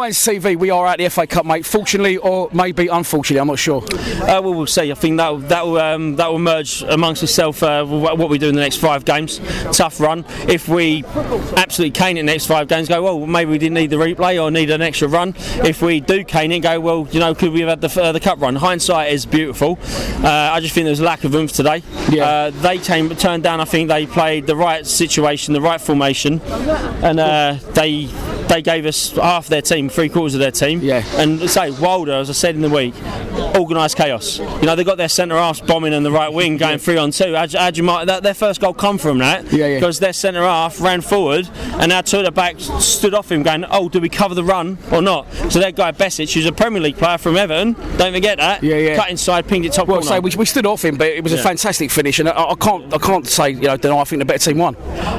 Lions TV, we are at the FA Cup, mate. Fortunately, or maybe unfortunately, I'm not sure. Well, we'll see. I think that will merge amongst itself what we do in the next 5 games. Tough run. If we absolutely cane it in the next 5 games, go, well, maybe we didn't need the replay or need an extra run. If we do cane it, go, well, could we have had the cup run? Hindsight is beautiful. I just think there was a lack of oomph today. Yeah. They turned down. I think they played the right situation, the right formation, and they gave us half their team, 3/4 of their team. Yeah. And say Wilder, as I said in the week, organised chaos. They got their centre halves bombing in the right wing, going 3-on-2. How'd you mark that? Their first goal come from that, because their centre half ran forward, and our two at the back stood off him, going, "Oh, do we cover the run or not?" So that guy Besic, who's a Premier League player from Everton, don't forget that. Cut inside, pinged it top corner. So we stood off him, but it was a fantastic finish, and I can't say I think the better team won.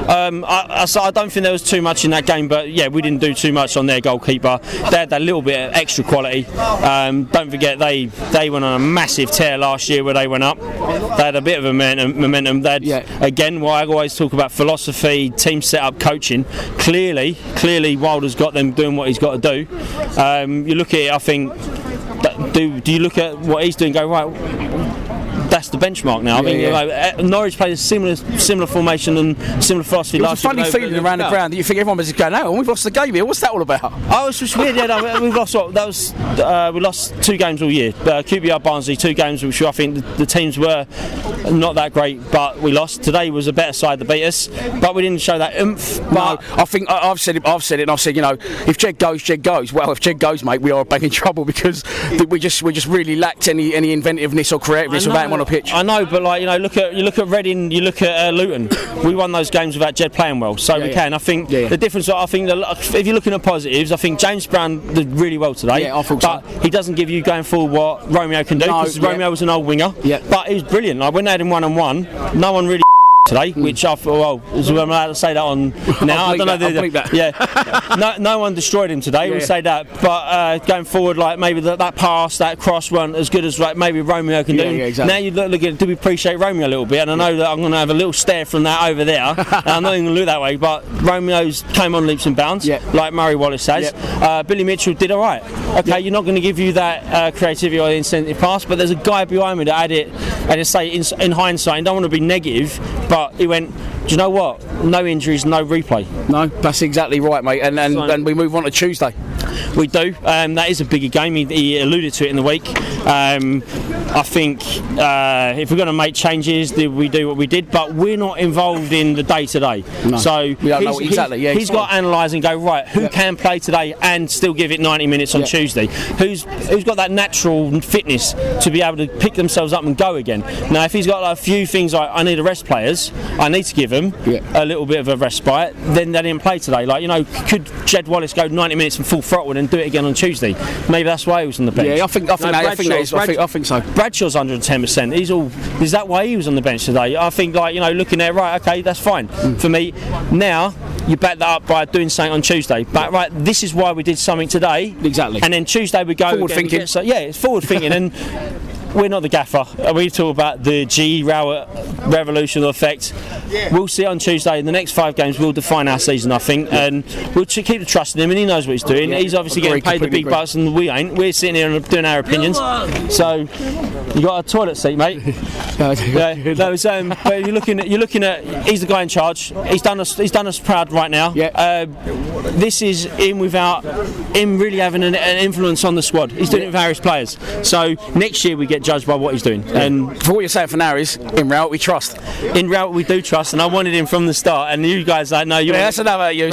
I don't think there was too much in that game, but yeah, we didn't do too much on their goalkeeper. They had that little bit of extra quality. Don't forget they went on a massive tear last year where they went up. They had a bit of a momentum. They had, again, what I always talk about, philosophy, team set-up, coaching. Clearly Wilder's got them doing what he's got to do. You look at it, I think, do you look at what he's doing and go, right, that's the benchmark now. Norwich played a similar formation and similar philosophy last year. It was a funny feeling around the ground that you think everyone was just going, "Oh, we've lost the game here. What's that all about?" Oh, it's just weird. We've lost. We lost 2 games all year. QPR, Barnsley, 2 games which I think the teams were not that great, but we lost. Today was a better side that beat us, but we didn't show that oomph. No, I think I've said it, and I've said, if Jed goes. Well, if Jed goes, mate, we are back in trouble, because we just really lacked any inventiveness or creativeness without him on a pitch. I know, but look at Reading, you look at Luton. We won those games without Jed playing well, so we can. I think the difference. I think if you're looking at positives, I think James Brown did really well today. Yeah, I thought but he doesn't give you going forward what Romeo can do, because Romeo was an old winger. Yeah. But he was brilliant. When they had him 1-on-1, no one really today, which I thought, I'm allowed to say that on now. I don't know. No one destroyed him today. We'll say that. But going forward, maybe that pass, that cross weren't as good as maybe Romeo can do. Exactly. Now you look at, do we appreciate Romeo a little bit? And I know that I'm going to have a little stare from that over there. And I'm not even going to look that way. But Romeo's came on leaps and bounds, like Murray Wallace has. Billy Mitchell did all right. Okay, you're not going to give you that creativity or incentive pass, but there's a guy behind me that had it. And to say in hindsight, I don't want to be negative, but he went, do you know what? No injuries, no replay. No, that's exactly right, mate. And we move on to Tuesday. We do. That is a bigger game. He alluded to it in the week. I think if we're going to make changes, we do what we did, but we're not involved in the day-to-day. No, so we don't know exactly. He's got to analyse and go, right, who can play today and still give it 90 minutes on Tuesday? Who's got that natural fitness to be able to pick themselves up and go again? Now, if he's got a few things like, I need to rest players, I need to give them a little bit of a respite, then they didn't play today. Could Jed Wallace go 90 minutes and full throttle and do it again on Tuesday? Maybe that's why he was on the bench. Yeah, I think so. Bradshaw's 110%. Is that why he was on the bench today? I think, looking at it, right, okay, that's fine for me. Now you back that up by doing something on Tuesday. But right, this is why we did something today. Exactly. And then Tuesday we go forward thinking. It's forward thinking and. We're not the gaffer. We talk about the G Rowett revolution effect. We'll see it on Tuesday. In the next 5 games, we'll define our season, I think, and we'll keep the trust in him. And he knows what he's doing. He's obviously getting paid the big bucks, and we ain't. We're sitting here and doing our opinions. So you got a toilet seat, mate. But you're looking at. He's the guy in charge. He's done us proud right now. This is him without him really having an influence on the squad. He's doing it with various players. So next year we get judged by what he's doing. And for what you're saying for now is, in Rowett we trust. In Rowett we do trust, and I wanted him from the start. And you guys, no, you. That's another you.